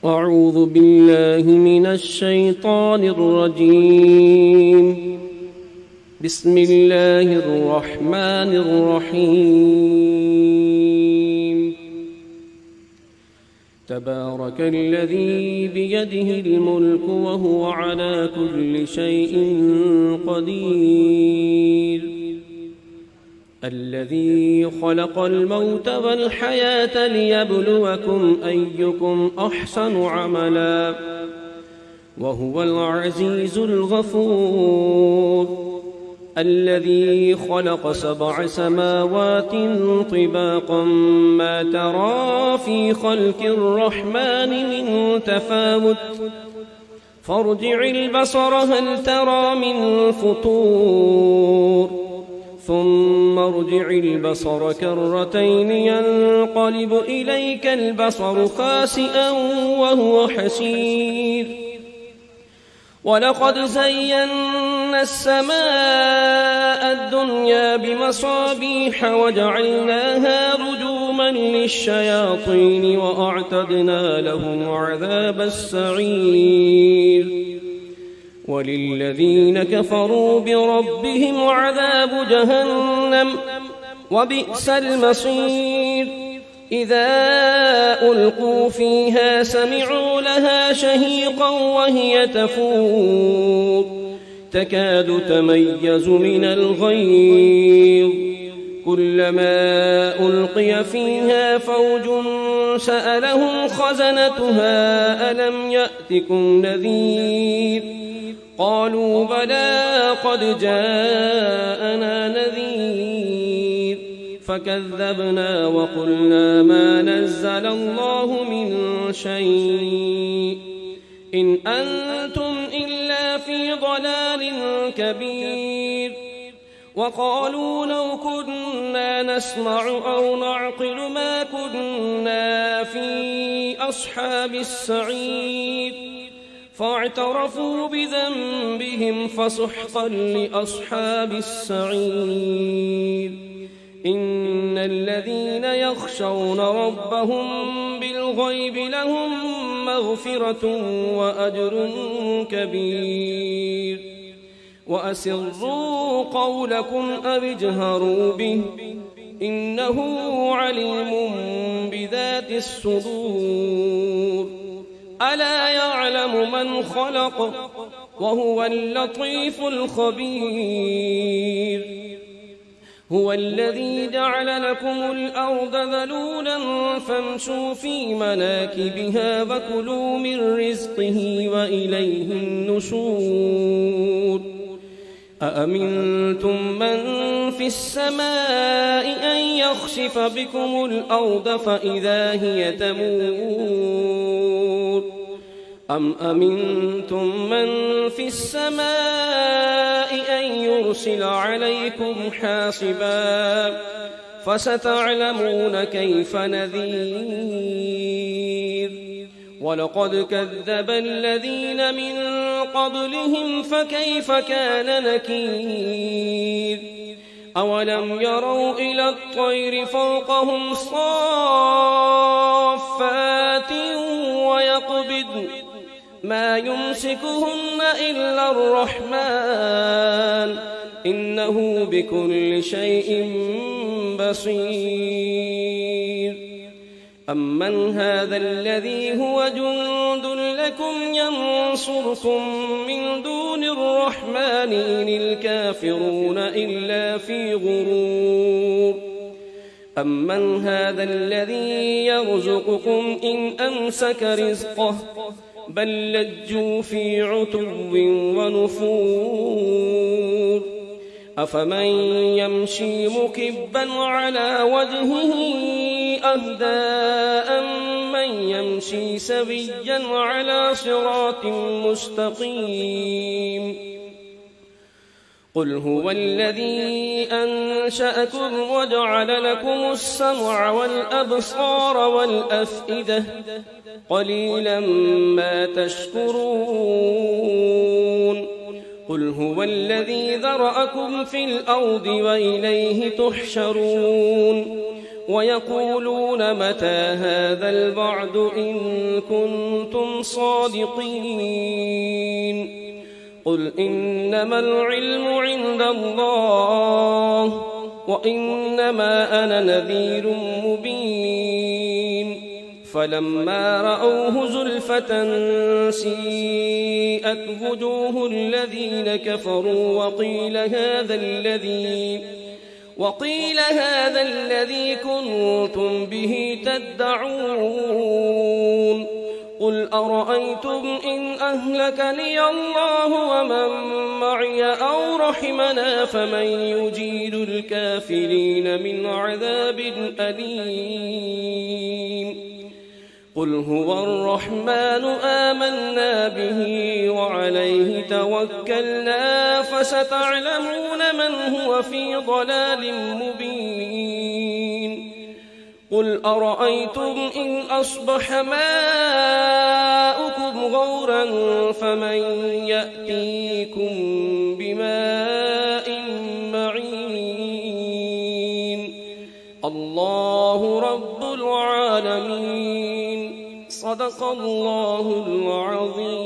أعوذ بالله من الشيطان الرجيم. بسم الله الرحمن الرحيم. تبارك الذي بيده الملك وهو على كل شيء قدير. الذي خلق الموت والحياة ليبلوكم أيكم أحسن عملا وهو العزيز الغفور. الذي خلق 7 سماوات طباقا ما ترى في خلق الرحمن من تفاوت فارجع البصر هل ترى من فطور ثم ارجع البصر كرتين ينقلب إليك البصر خاسئا وهو حسير. ولقد زينا السماء الدنيا بمصابيح وجعلناها رجوما للشياطين وأعتدنا لهم عذاب السعير. وللذين كفروا بربهم عذاب جهنم وبئس المصير. إذا ألقوا فيها سمعوا لها شهيقا وهي تفور تكاد تميز من الغيظ. كلما ألقي فيها فوج سألهم خزنتها ألم يأتكم نذير قالوا بلى قد جاءنا نذير فكذبنا وقلنا ما نزل الله من شيء إن أنتم إلا في ضلال كبير. وقالوا لو كنا نسمع أو نعقل ما كنا في أصحاب السعير فاعترفوا بذنبهم فسحقا لأصحاب السعير. إن الذين يخشون ربهم بالغيب لهم مغفرة وأجر كبير. وأسروا قولكم أو اجهروا به إنه عليم بذات الصدور. ألا يعلم من خلق وهو اللطيف الخبير. هو الذي جعل لكم الأرض ذلولا فامشوا في مناكبها وكلوا من رزقه وإليه النشور. أأمنتم من في السماء أن يخسف بكم الأرض فإذا هي تمور أم أمنتم من في السماء أن يرسل عليكم حاصبا فستعلمون كيف نذير. ولقد كذب الذين من قبلهم فكيف كان نكير. أولم يروا إلى الطير فوقهم صافات ويقبضن ما يمسكهن إلا الرحمن إنه بكل شيء بصير. أمن هذا الذي هو جند لكم ينصركم من دون الرحمن إن الكافرون إلا في غرور. أمن هذا الذي يرزقكم إن أمسك رزقه بل لجوا في عتو ونفور. أفمن يمشي مكبا على وجهه أهدى أمن يمشي سويا على صراط مستقيم. قل هو الذي أنشأكم وجعل لكم السمع والأبصار والأفئدة قليلا ما تشكرون. قل هو الذي ذرأكم في الأرض وإليه تحشرون. ويقولون متى هذا الوعد إن كنتم صادقين قل إنما العلم عند الله وإنما أنا نذير مبين فلما رأوه زلفة سيئت وجوه الذين كفروا وقيل هذا الذي كنتم به تدعون قل أرأيتم إن أهلكني الله ومن معي أو رحمنا فمن يجير الكافرين من عذاب أليم قل هو الرحمن آمنا به وعليه توكلنا فستعلمون من هو في ضلال مبين قل أرأيتم إن أصبح ماؤكم غورا فمن يأتيكم بماء معين الله رب العالمين صدق الله العظيم.